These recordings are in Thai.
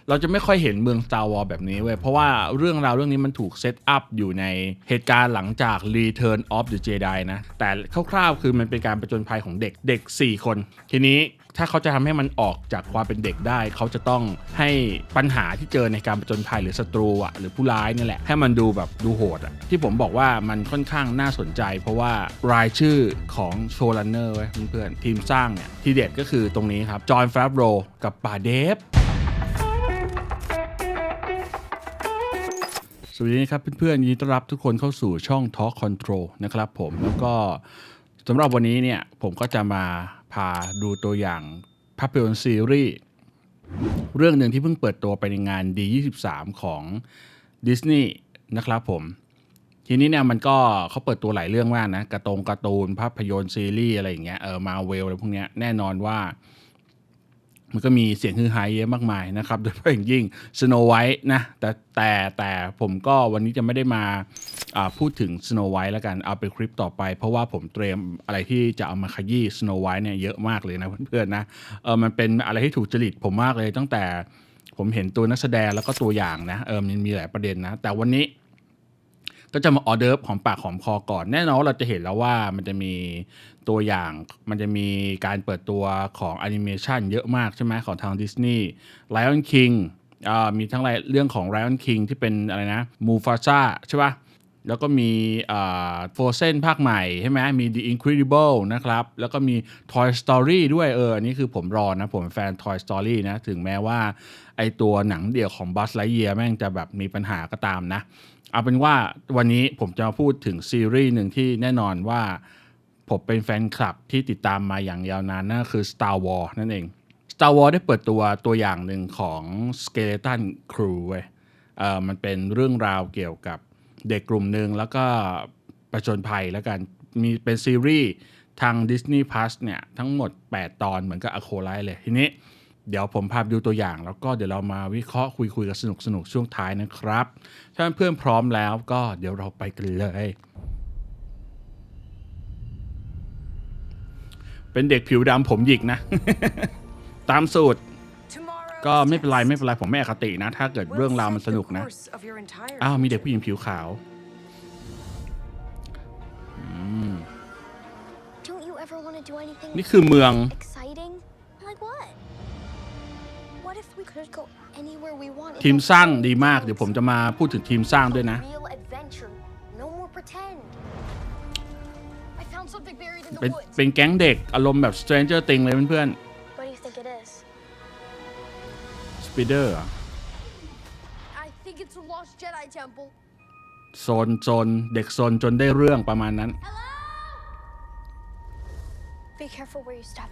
เราจะไม่ค่อยเห็นเมือง Star Wars แบบนี้เว้ยเพราะว่าเรื่องราวเรื่องนี้มันถูกเซตอัพอยู่ในเหตุการณ์หลังจาก Return of the Jedi นะแต่คร่าวๆคือมันเป็นการผจญภัยของเด็ก4 คนทีนี้ถ้าเขาจะทำให้มันออกจากความเป็นเด็กได้เขาจะต้องให้ปัญหาที่เจอในการผจญภัยหรือศัตรูหรือผู้ร้ายนี่แหละให้มันดูโหดที่ผมบอกว่ามันค่อนข้างน่าสนใจเพราะว่ารายชื่อของโชว์รันเนอร์ไว้เพื่อนๆทีมสร้างเนี่ยที่เด็ดก็คือตรงนี้ครับจอห์น ฟาฟโรกับป่าเดฟสวัสดีครับเพื่อนๆยินดีต้อนรับทุกคนเข้าสู่ช่อง Talk Control นะครับผมแล้วก็สำหรับวันนี้เนี่ยผมก็จะมาพาดูตัวอย่างภาพยนตร์ซีรีส์เรื่องหนึ่งที่เพิ่งเปิดตัวไปในงาน D23 ของ Disney นะครับผมทีนี้เนี่ยมันก็เขาเปิดตัวหลายเรื่องมากนะการ์ตูนภาพยนตร์ซีรีส์อะไรอย่างเงี้ยMarvel อะไรพวกเนี้ยแน่นอนว่ามันก็มีเสียงฮือฮาเยอะมากมายนะครับโดยเฉพาะอย่างยิ่ง Snow White นะแต่ผมก็วันนี้จะไม่ได้มาพูดถึง Snow White แล้วกันเอาไปคลิปต่อไปเพราะว่าผมเตรียมอะไรที่จะเอามาขยี้ Snow White เนี่ยเยอะมากเลยนะเพื่อนๆนะมันเป็นอะไรที่ถูกจริตผมมากเลยตั้งแต่ผมเห็นตัวนักแสดงแล้วก็ตัวอย่างนะมันมีหลายประเด็นนะแต่วันนี้ก็จะมาออเดิร์ฟของปากของคอก่อนแน่นอนเราจะเห็นแล้วว่ามันจะมีตัวอย่างมันจะมีการเปิดตัวของแอนิเมชันเยอะมากใช่ไหมของทาง Disney Lion King มีทั้งเรื่องของ Lion King ที่เป็นอะไรนะ Mufasa ใช่ป่ะแล้วก็มีFrozen ภาคใหม่ใช่ไหมมี The Incredible นะครับแล้วก็มี Toy Story ด้วยอันนี้คือผมรอนะผมเป็นแฟน Toy Story นะถึงแม้ว่าไอตัวหนังเดี่ยวของ Buzz Lightyear แม่งจะแบบมีปัญหาก็ตามนะเอาเป็นว่าวันนี้ผมจะมาพูดถึงซีรีส์หนึ่งที่แน่นอนว่าผมเป็นแฟนคลับที่ติดตามมาอย่างยาวนานนั่นคือ Star Wars นั่นเอง Star Wars ได้เปิดตัวอย่างหนึ่งของ Skeleton Crew เว้ยมันเป็นเรื่องราวเกี่ยวกับเด็กกลุ่มหนึ่งแล้วก็ประจญภัยแล้วกันมีเป็นซีรีส์ทาง Disney Plus เนี่ยทั้งหมด8 ตอนเหมือนกับ Acolyte เลยทีนี้เดี๋ยวผมพาไปดูตัวอย่างแล้วก็เดี๋ยวเรามาวิเคราะห์คุยกันสนุกช่วงท้ายนะครับถ้าเพื่อนพร้อมแล้วก็เดี๋ยวเราไปกันเลยเป็นเด็กผิวดำผมหยิกนะ ตามสูตรก็ไม่เป็นไรผมไม่อคตินะถ้าเกิดเรื่องราวมันสนุกนะมีเด็กผู้หญิงผิวขาวนี่คือเมืองทีมสร้างดีมากเดี๋ยวผมจะมาพูดถึงทีมสร้างด้วยนะเป็นแก๊งเด็กอารมณ์แบบ Stranger Things เลยเพื่อนๆ Spider โซนเด็กโซนจนได้เรื่องประมาณนั้น Be careful where you step.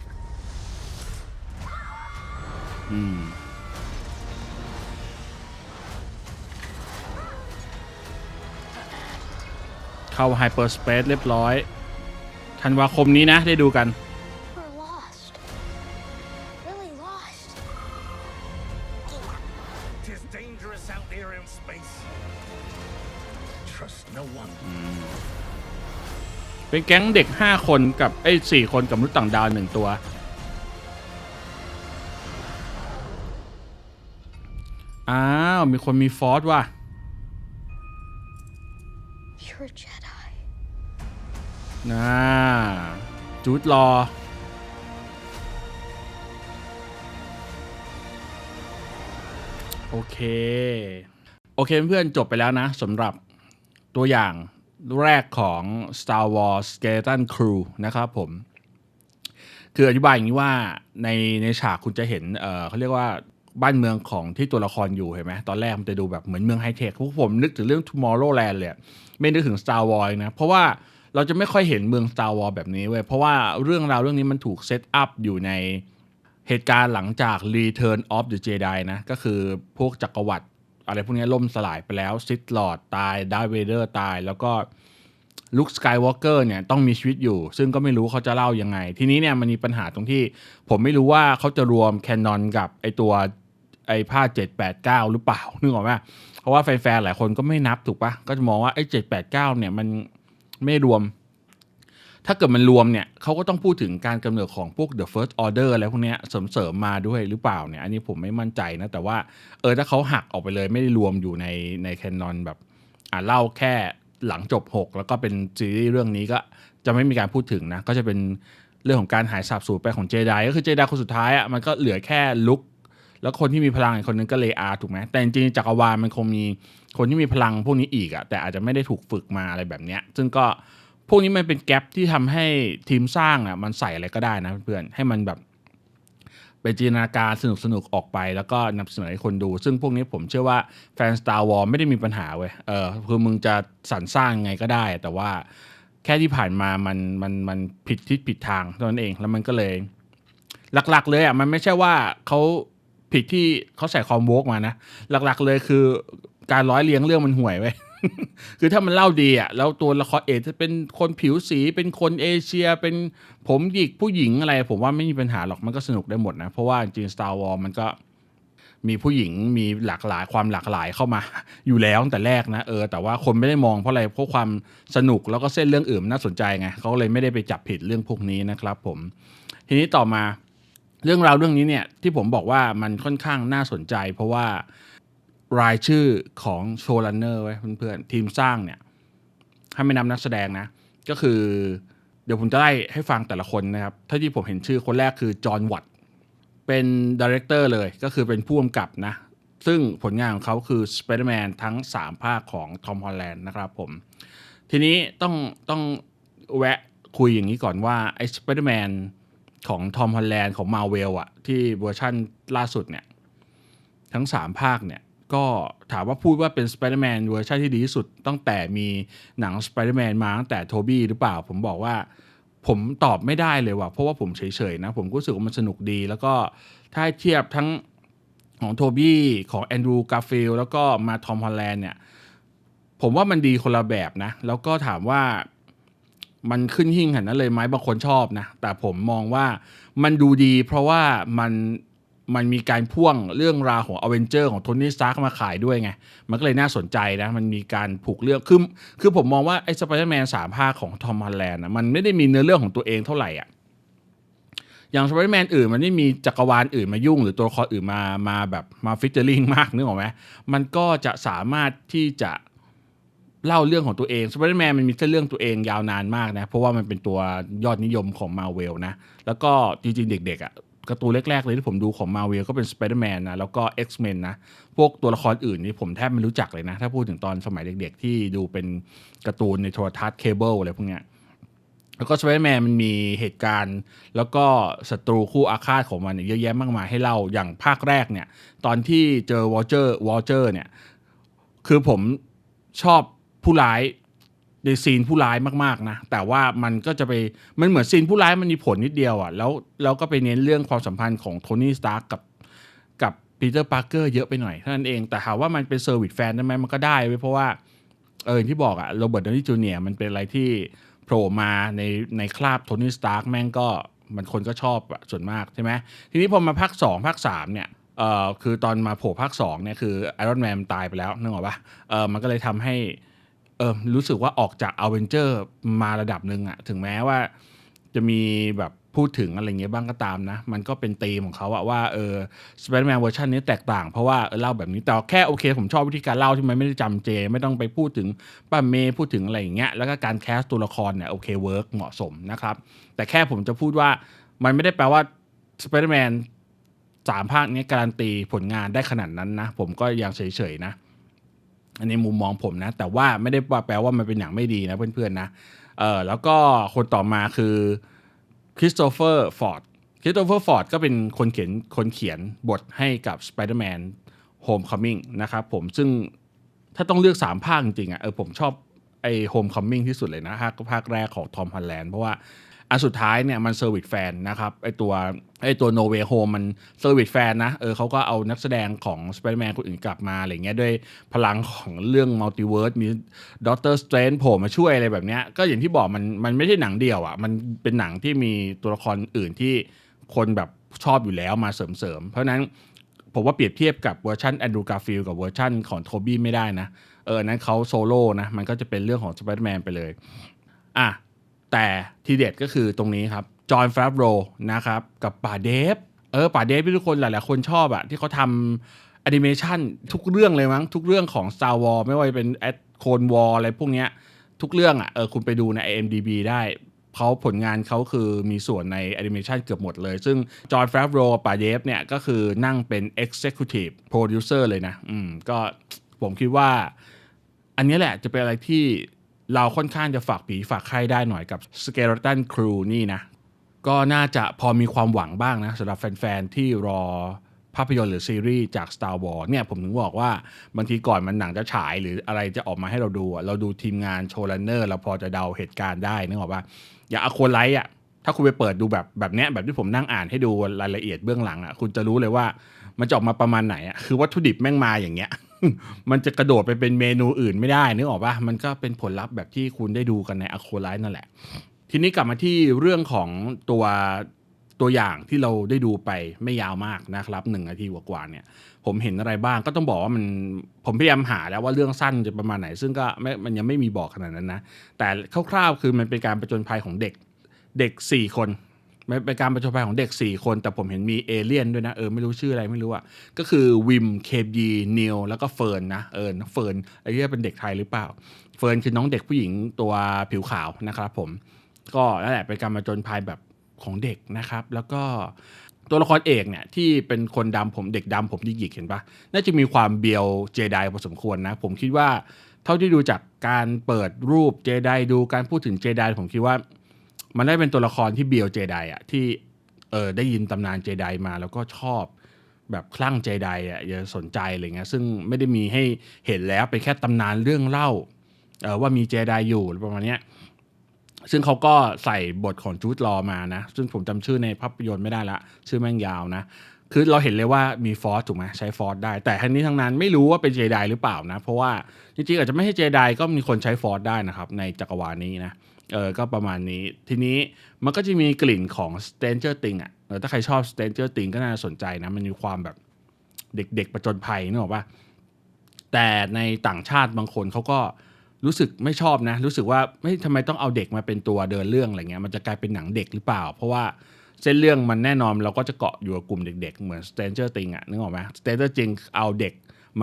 เข้า Hyperspace เรียบร้อยธันวาคมนี้นะได้ดูกัน We're lost. Really lost. It's dangerous out there in space. Trust no one. เป็นแก๊งเด็ก5 คนกับ4 คนกับมนุษย์ต่างดาว1 ตัวมีคนมีฟอร์สว่ะ You're a Jedi. จูดรอโอเคเพื่อนจบไปแล้วนะสำหรับตัวอย่างแรกของ Star Wars Skeleton Crew นะครับผมคืออธิบายอย่างนี้ว่าในฉากคุณจะเห็นเขาเรียกว่าบ้านเมืองของที่ตัวละครอยู่เห็นไหมตอนแรกมันจะดูแบบเหมือนเมืองไฮเทคพวกผมนึกถึงเรื่อง Tomorrowland เลยไม่นึกถึง Star Wars นะเพราะว่าเราจะไม่ค่อยเห็นเมือง Star Wars แบบนี้เว้ยเพราะว่าเรื่องราวเรื่องนี้มันถูกเซตอัพอยู่ในเหตุการณ์หลังจาก Return of the Jedi นะก็คือพวกจักรวรรดิอะไรพวกนี้ล่มสลายไปแล้วซิธลอร์ดตายดาร์ธเวเดอร์ตายแล้วก็ลุคสกายวอล์กเกอร์เนี่ยต้องมีชีวิตอยู่ซึ่งก็ไม่รู้เขาจะเล่ายังไงทีนี้เนี่ยมันมีปัญหาตรงที่ผมไม่รู้ว่าเขาจะรวมแคนนอนกับไอ้ภาค789หรือเปล่านึกออกไหมเพราะว่าแฟนๆหลายคนก็ไม่นับถูกปะก็จะมองว่าไอ้789เนี่ยมันไม่รวม ถ้าเกิดมันรวมเนี่ยเขาก็ต้องพูดถึงการกำเนิดของพวก The First Order อะไรพวกเนี้ยเสริมมาด้วยหรือเปล่าเนี่ยอันนี้ผมไม่มั่นใจนะแต่ว่าถ้าเขาหักออกไปเลยไม่ได้รวมอยู่ในแคนนอนแบบเล่าแค่หลังจบ6แล้วก็เป็นซีรีส์เรื่องนี้ก็จะไม่มีการพูดถึงนะก็จะเป็นเรื่องของการหายสาบสูญไปของเจไดก็คือเจไดคนสุดท้ายอ่ะมันก็เหลือแค่ลุคแล้วคนที่มีพลังอีกคนนึงก็เลอาถูกไหมแต่จริงๆจักรวาลมันคงมีคนที่มีพลังพวกนี้อีกอ่ะแต่อาจจะไม่ได้ถูกฝึกมาอะไรแบบเนี้ยซึ่งก็พวกนี้มันเป็นแกปที่ทำให้ทีมสร้างอ่ะมันใส่อะไรก็ได้นะเพื่อนๆให้มันแบบเป็นจินตนาการสนุกออกไปแล้วก็นำเสนอให้คนดูซึ่งพวกนี้ผมเชื่อว่าแฟน Star Wars ไม่ได้มีปัญหาเว้ยคือมึงจะสรรสร้างไงก็ได้แต่ว่าแค่ที่ผ่านมามันผิดทิศผิดทางเท่านั้นเองแล้วมันก็เลยหลักๆเลยอ่ะมันไม่ใช่ว่าเขาผิดที่เขาใส่คอมโวกมานะหลักๆเลยคือการร้อยเรียงเรื่องมันห่วยไว้ คือถ้ามันเล่าดีอ่ะแล้วตัวละครจะเป็นคนผิวสีเป็นคนเอเชียเป็นผมหยิกผู้หญิงอะไรผมว่าไม่มีปัญหาหรอกมันก็สนุกได้หมดนะเพราะว่าจริง Star Wars มันก็มีผู้หญิงมีหลากหลายความหลากหลายเข้ามา อยู่แล้วตั้งแต่แรกนะแต่ว่าคนไม่ได้มองเพราะอะไรเพราะความสนุกแล้วก็เส้นเรื่องอื่นน่าสนใจไงเขาเลยไม่ได้ไปจับผิดเรื่องพวกนี้นะครับผมทีนี้ต่อมาเรื่องราวเรื่องนี้เนี่ยที่ผมบอกว่ามันค่อนข้างน่าสนใจเพราะว่ารายชื่อของโชว์รันเนอร์ไว้เพื่อนๆทีมสร้างเนี่ยถ้าไม่นับนักแสดงนะก็คือเดี๋ยวผมจะไล่ให้ฟังแต่ละคนนะครับถ้าที่ผมเห็นชื่อคนแรกคือจอห์นวัตต์เป็นดีเรคเตอร์เลยก็คือเป็นผู้กำกับนะซึ่งผลงานของเขาคือ Spider-Man ทั้ง3ภาคของทอมฮอลแลนด์นะครับผมทีนี้ต้องแวะคุยอย่างนี้ก่อนว่าไอ้ Spider-Man ของทอมฮอลแลนด์ของ Marvel อ่ะที่เวอร์ชั่นล่าสุดเนี่ยทั้ง3ภาคเนี่ยก็ถามว่าพูดว่าเป็น Spider-Man เวอร์ชันที่ดีที่สุดตั้งแต่มีหนัง Spider-Man มาตั้งแต่โทบี้หรือเปล่าผมบอกว่าผมตอบไม่ได้เลยว่ะเพราะว่าผมเฉยๆนะผมรู้สึกว่ามันสนุกดีแล้วก็ถ้าเทียบทั้งของโทบี้ของแอนดรูว์การ์ฟิลด์แล้วก็มาทอมฮอลแลนด์เนี่ยผมว่ามันดีคนละแบบนะแล้วก็ถามว่ามันขึ้นหิ้งขนาดนั้นเลยไหมบางคนชอบนะแต่ผมมองว่ามันดูดีเพราะว่ามันมีการพ่วงเรื่องราวของอเวนเจอร์ของโทนี่สตาร์กมาขายด้วยไงมันก็เลยน่าสนใจนะมันมีการผูกเรื่องคือผมมองว่าไอ้สไปเดอร์แมน3 ภาคของทอมฮอลแลนด์มันไม่ได้มีเนื้อเรื่องของตัวเองเท่าไหร่อ่ะอย่างสไปเดอร์แมนอื่นมันไม่มีจักรวาลอื่นมายุ่งหรือตัวละครอื่นมาแบบมาฟิชเจอริงมากนึกออกไหมมันก็จะสามารถที่จะเล่าเรื่องของตัวเองสไปเดอร์แมนมันมีเส้นเรื่องตัวเองยาวนานมากนะเพราะว่ามันเป็นตัวยอดนิยมของ Marvel นะแล้วก็จริงๆเด็กๆอ่ะการ์ตูนแรกๆเลยที่ผมดูของ Marvel ก็เป็น Spider-Man นะแล้วก็ X-Men นะพวกตัวละครอื่นนี่ผมแทบไม่รู้จักเลยนะถ้าพูดถึงตอนสมัยเด็กๆที่ดูเป็นการ์ตูนในโทรทัศน์เคเบิลอะไรพวกเนี้ยแล้วก็ Spider-Man มันมีเหตุการณ์แล้วก็ศัตรูคู่อาฆาตของมันเยอะแยะมากมายให้เล่าอย่างภาคแรกเนี่ยตอนที่เจอวอลเจอร์เนี่ยคือผมชอบผู้ร้ายในซีนผู้ร้ายมากๆนะแต่ว่ามันก็จะไปมันเหมือนซีนผู้ร้ายมันมีผลนิดเดียวอ่ะแล้วก็ไปเน้นเรื่องความสัมพันธ์ของโทนี่สตาร์กกับปีเตอร์ปาร์เกอร์เยอะไปหน่อยเท่านั้นเองแต่ถามว่ามันเป็นเซอร์วิสแฟนได้ไหมมันก็ได้เพราะว่าอย่างที่บอกอ่ะโรเบิร์ต ดาวนี่จูเนียร์มันเป็นอะไรที่โผล่มาในคราบโทนี่สตาร์กแม่งก็มันคนก็ชอบส่วนมากใช่ไหมทีนี้พอมาภาค2ภาค3เนี่ยคือตอนมาโผล่ภาค2เนี่ยคือไอรอนแมนตายไปแล้วนึกออกปะมันก็เลยทำให้รู้สึกว่าออกจากอเวนเจอร์มาระดับหนึ่งอะถึงแม้ว่าจะมีแบบพูดถึงอะไรเงี้ยบ้างก็ตามนะมันก็เป็นธีมของเขาอะว่าสไปเดอร์แมนเวอร์ชันนี้แตกต่างเพราะว่าเล่าแบบนี้แต่แค่โอเคผมชอบวิธีการเล่าที่มันไม่ได้จำเจไม่ต้องไปพูดถึงป้าเมย์พูดถึงอะไรอย่างเงี้ยแล้วก็การแคสตัวละครเนี่ยโอเคเวิร์กเหมาะสมนะครับแต่แค่ผมจะพูดว่ามันไม่ได้แปลว่าสไปเดอร์แมน3 ภาคนี้การันตีผลงานได้ขนาดนั้นนะผมก็ยังเฉยๆนะอันนี้มุมมองผมนะแต่ว่าไม่ได้แปลว่ามันเป็นอย่างไม่ดีนะเพื่อนๆนะแล้วก็คนต่อมาคือคริสโตเฟอร์ฟอร์ดก็เป็นคนเขียนบทให้กับ Spider-Man Homecoming นะครับผมซึ่งถ้าต้องเลือก3 ภาคจริงๆอ่ะผมชอบไอ้ Homecoming ที่สุดเลยนะภาคแรกของทอมฮอลแลนด์เพราะว่าอันสุดท้ายเนี่ยมันเซอร์วิสแฟนนะครับไอตัว No Way Home มันเซอร์วิสแฟนนะเขาก็เอานักแสดงของ Spider-Man คนอื่นกลับมาอะไรเงี้ยด้วยพลังของเรื่องมัลติเวิร์สมีด็อกเตอร์สเตรนจ์โผล่มาช่วยอะไรแบบเนี้ยก็อย่างที่บอกมันไม่ใช่หนังเดียวอ่ะมันเป็นหนังที่มีตัวละครอื่นที่คนแบบชอบอยู่แล้วมาเสริมเพราะนั้นผมว่าเปรียบเทียบกับเวอร์ชันแอนดรูว์การ์ฟิลด์กับเวอร์ชันของโทบี้ไม่ได้นะนั้นเขาโซโล่นะมันก็จะเป็นเรื่องของ Spider-Man ไปเลย แต่ทีเด็ดก็คือตรงนี้ครับจอห์นฟาโรนะครับกับป่าเดฟป่าเดฟที่ทุกคนหลายๆคนชอบอะที่เขาทำแอนิเมชันทุกเรื่องเลยมั้งทุกเรื่องของ Star Wars ไม่ว่าจะเป็นโคลนวอร์อะไรพวกเนี้ยทุกเรื่องอะคุณไปดูใน IMDb ได้เขาผลงานเขาคือมีส่วนในแอนิเมชันเกือบหมดเลยซึ่งจอห์นฟาโรป่าเดฟเนี่ยก็คือนั่งเป็น Executive Producer เลยนะก็ผมคิดว่าอันนี้แหละจะเป็นอะไรที่เราค่อนข้างจะฝากผีฝากไข้ได้หน่อยกับ Skeleton Crew นี่นะก็น่าจะพอมีความหวังบ้างนะสำหรับแฟนๆที่รอภาพยนตร์หรือซีรีส์จาก Star Wars เนี่ยผมถึงบอกว่าบางทีก่อนมันหนังจะฉายหรืออะไรจะออกมาให้เราดูเราดูทีมงานโชว์รันเนอร์เราพอจะเดาเหตุการณ์ได้นึกออกป่ะอย่างอโคไลท์อ่ะถ้าคุณไปเปิดดูแบบเนี้ยแบบที่ผมนั่งอ่านให้ดูรายละเอียดเบื้องหลังอ่ะคุณจะรู้เลยว่ามันจะออกมาประมาณไหนอ่ะคือวัตถุดิบแม่งมาอย่างเงี้ย มันจะกระโดดไปเป็นเมนูอื่นไม่ได้นึกออกป่ะมันก็เป็นผลลัพธ์แบบที่คุณได้ดูกันในอโคไลท์นั่นแหละทีนี้กลับมาที่เรื่องของตัวอย่างที่เราได้ดูไปไม่ยาวมากนะครับ1 นาทีกว่าๆเนี่ยผมเห็นอะไรบ้างก็ต้องบอกว่าผมพยายามหาแล้วว่าเรื่องสั้นจะประมาณไหนซึ่งก็มันยังไม่มีบอกขนาดนั้นนะแต่คร่าวๆคือมันเป็นการผจญภัยของเด็ก4 คนมันเป็นการผจญภัยของเด็ก4 คนแต่ผมเห็นมีเอเลี่ยนด้วยนะไม่รู้ชื่ออะไรไม่รู้อ่ะก็คือวิมเคบีนิลแล้วก็เฟิร์นนะเฟิร์นไอ้ที่เป็นเด็กไทยหรือเปล่าเฟิร์นคือน้องเด็กผู้หญิงตัวผิวขาวนะครับผมก็นั่นแหละเป็นการผจญภัยแบบของเด็กนะครับแล้วก็ตัวละครเอกเนี่ยที่เป็นคนดำผมเด็กดำผมหยิกๆเห็นปะน่าจะมีความเบียวเจไดพอสมควรนะผมคิดว่าเท่าที่ดูจากการเปิดรูปเจไดดูการพูดถึงเจไดผมคิดว่ามันได้เป็นตัวละครที่เบียวเจไดอ่ะที่ได้ยินตำนานเจไดมาแล้วก็ชอบแบบคลั่งเจไดอ่ะอย่าสนใจอะไรเงี้ยซึ่งไม่ได้มีให้เห็นแล้วเป็นแค่ตำนานเรื่องเล่าว่ามีเจไดอยู่ประมาณเนี้ยซึ่งเขาก็ใส่บทของจูดลอมานะซึ่งผมจำชื่อในภาพยนตร์ไม่ได้ละชื่อแม่งยาวนะคือเราเห็นเลยว่ามีฟอร์สถูกไหมใช้ฟอร์สได้แต่ทั้งนี้ทั้งนั้นไม่รู้ว่าเป็นเจไดหรือเปล่านะเพราะว่าจริงๆอาจจะไม่ใช่เจไดก็มีคนใช้ฟอร์สได้นะครับในจักรวาลนี้นะก็ประมาณนี้ทีนี้มันก็จะมีกลิ่นของ Stranger Things อ่ะถ้าใครชอบ Stranger Things ก็น่าสนใจนะมันมีความแบบเด็กๆประจนภัยนึกออกป่ะแต่ในต่างชาติบางคนเขาก็รู้สึกไม่ชอบนะรู้สึกว่าไม่ทำไมต้องเอาเด็กมาเป็นตัวเดินเรื่องอะไรเงี้ยมันจะกลายเป็นหนังเด็กหรือเปล่าเพราะว่าเส้นเรื่องมันแน่นอนเราก็จะเกาะอยู่กับกลุ่มเด็กๆเหมือน Stranger Things อ่ะนึกออกไหม Stranger Things เอาเด็ก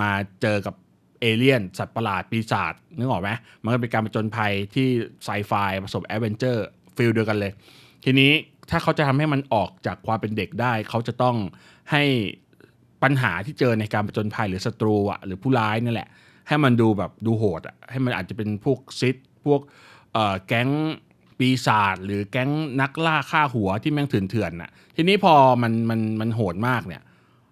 มาเจอกับเอเลี่ยนสัตว์ประหลาดปีศาจนึกออกไหมมันก็เป็นการผจญภัยที่ไซไฟผสมแอดเวนเจอร์ฟีลเดียวกันเลยทีนี้ถ้าเขาจะทำให้มันออกจากความเป็นเด็กได้เขาจะต้องให้ปัญหาที่เจอในการผจญภัยหรือศัตรูอ่ะหรือผู้ร้ายนี่แหละให้มันดูแบบดูโหดอ่ะให้มันอาจจะเป็นพวกซิธพวกแก๊งปีศาจหรือแก๊งนักล่าฆ่าหัวที่แม่งเถื่อนๆน่ะทีนี้พอมันโหดมากเนี่ย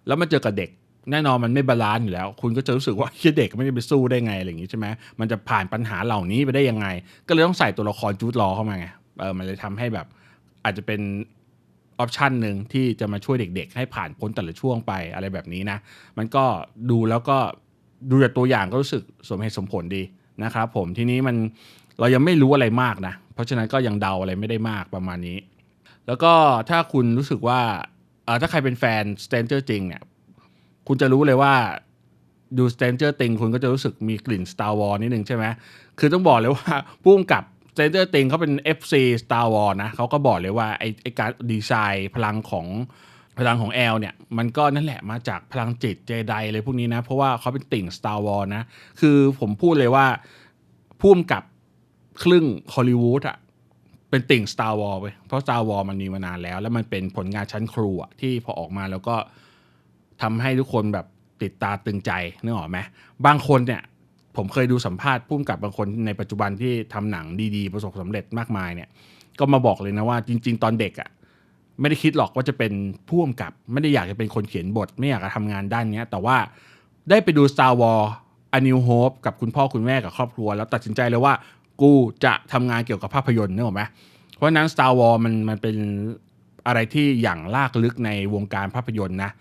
แล้วมันเจอกับเด็กแน่นอนมันไม่บาลานซ์อยู่แล้วคุณก็จะรู้สึกว่าเด็กไม่ได้ไปสู้ได้ไงอะไรอย่างงี้ใช่ไหมมันจะผ่านปัญหาเหล่านี้ไปได้ยังไงก็เลยต้องใส่ตัวละครจูดลอเข้ามาไงมันเลยทำให้แบบอาจจะเป็นออปชันหนึ่งที่จะมาช่วยเด็กๆให้ผ่านพ้นแต่ละช่วงไปอะไรแบบนี้นะมันก็ดูแล้วก็ดูจากตัวอย่างก็รู้สึกสมเหตุสมผลดีนะครับผมทีนี้เรายังไม่รู้อะไรมากนะเพราะฉะนั้นก็ยังเดาอะไรไม่ได้มากประมาณนี้แล้วก็ถ้าคุณรู้สึกว่าถ้าใครเป็นแฟน Stranger Things เนี่ยคุณจะรู้เลยว่าดู Stranger Things คุณก็จะรู้สึกมีกลิ่น Star Wars นิดนึงใช่ไหมคือต้องบอกเลยว่าผู้กำกับ Stranger Things เขาเป็น FC Star Wars นะเขาก็บอกเลยว่าไอ้การดีไซน์พลังของแอลเนี่ยมันก็นั่นแหละมาจากพลังจิตเจไดอะไรพวกนี้นะเพราะว่าเขาเป็นติ่ง Star Wars นะคือผมพูดเลยว่าผู้กำกับครึ่งฮอลลีวูดอ่ะเป็นติ่ง Star Wars ไปเพราะ Star Wars มันมีมานานแล้วมันเป็นผลงานชั้นครูอ่ะที่พอออกมาแล้วก็ทำให้ทุกคนแบบติดตาตึงใจนึกออกไหมบางคนเนี่ยผมเคยดูสัมภาษณ์ผู้กำกับบางคนในปัจจุบันที่ทำหนังดีๆประสบสำเร็จมากมายเนี่ยก็มาบอกเลยนะว่าจริงๆตอนเด็กอ่ะไม่ได้คิดหรอกว่าจะเป็นผู้กำกับไม่ได้อยากจะเป็นคนเขียนบทไม่อยากจะทำงานด้านนี้แต่ว่าได้ไปดู Star Wars A New Hope กับคุณพ่อคุณแม่กับครอบครัวแล้วตัดสินใจเลยว่ากูจะทำงานเกี่ยวกับภาพยนตร์นึกออกไหมเพราะนั้น Star Wars มันเป็นอะไรที่อย่างลากลึกในวงการภาพยนตร์นะ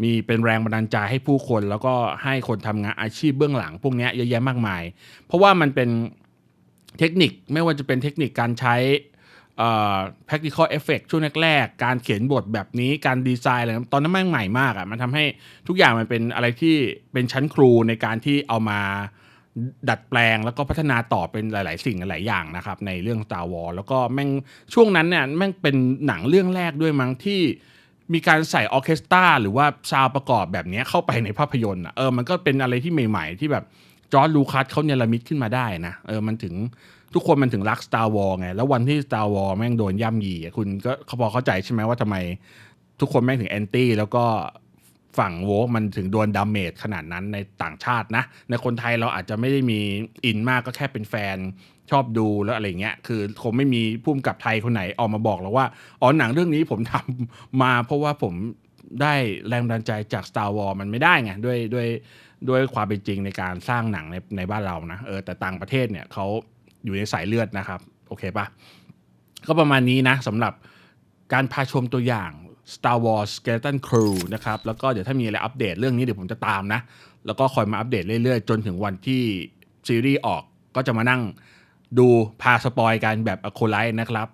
มีเป็นแรงบันดาลใจให้ผู้คนแล้วก็ให้คนทำงานอาชีพเบื้องหลังพวกนี้เยอะแยะมากมายเพราะว่ามันเป็นเทคนิคไม่ว่าจะเป็นเทคนิคการใช้practical effect ช่วงแรกๆการเขียนบทแบบนี้การดีไซน์อะไรตอนนั้นแม่งใหม่มากอ่ะมันทำให้ทุกอย่างมันเป็นอะไรที่เป็นชั้นครูในการที่เอามา ดัดแปลงแล้วก็พัฒนาต่อเป็นหลายๆสิ่งหลายอย่างนะครับในเรื่อง Star Wars แล้วก็แม่งช่วงนั้นเนี่ยแม่งเป็นหนังเรื่องแรกด้วยมั้งที่มีการใส่ออร์เคสตราหรือว่าซาวด์ประกอบแบบนี้เข้าไปในภาพยนตร์มันก็เป็นอะไรที่ใหม่ๆที่แบบจอร์จ ลูคัสเขาเนรมิตขึ้นมาได้นะมันถึงทุกคนมันถึงรัก Star Wars ไงแล้ววันที่ Star Wars แม่งโดนย่ำยีคุณก็พอเข้าใจใช่ไหมว่าทำไมทุกคนแม่งถึงแอนตี้แล้วก็ฝั่งโวกมันถึงโดนดาเมจขนาดนั้นในต่างชาตินะในคนไทยเราอาจจะไม่ได้มีอินมากก็แค่เป็นแฟนชอบดูแล้วอะไรเงี้ยคือคงไม่มีผู้กำกับไทยคนไหนออกมาบอกเราว่าหนังเรื่องนี้ผมทำมาเพราะว่าผมได้แรงบันดาลใจจาก Star Wars มันไม่ได้ไงด้วยความเป็นจริงในการสร้างหนังในบ้านเรานะแต่ต่างประเทศเนี่ยเขาอยู่ในสายเลือดนะครับโอเคปะก็ประมาณนี้นะสำหรับการพาชมตัวอย่าง Star Wars Skeleton Crew นะครับแล้วก็เดี๋ยวถ้ามีอะไรอัปเดตเรื่องนี้เดี๋ยวผมจะตามนะแล้วก็คอยมาอัปเดตเรื่อยๆจนถึงวันที่ซีรีส์ออกก็จะมานั่งดูพาสปอยกันแบบอโคไลท์นะครับ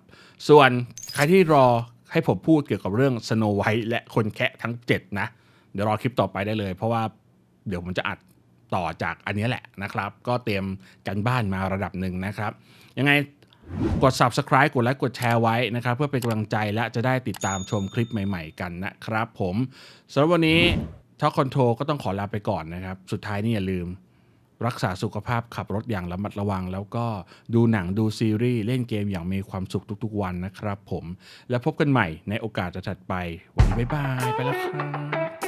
ส่วนใครที่รอให้ผมพูดเกี่ยวกับเรื่อง Snow White และคนแคะทั้ง7นะเดี๋ยวรอคลิปต่อไปได้เลยเพราะว่าเดี๋ยวผมจะอัดต่อจากอันนี้แหละนะครับก็เตรียมกันบ้านมาระดับหนึ่งนะครับยังไงกด Subscribe กดไลค์กดแชร์ไว้นะครับเพื่อเป็นกำลังใจและจะได้ติดตามชมคลิปใหม่ๆกันนะครับผมสำหรับวันนี้ Talk Control ก็ต้องขอลาไปก่อนนะครับสุดท้ายนี่อย่าลืมรักษาสุขภาพขับรถอย่างระมัดระวังแล้วก็ดูหนังดูซีรีส์เล่นเกมอย่างมีความสุขทุกๆวันนะครับผมแล้วพบกันใหม่ในโอกาสถัดไปวันนี้บ๊ายบายไปแล้วครับ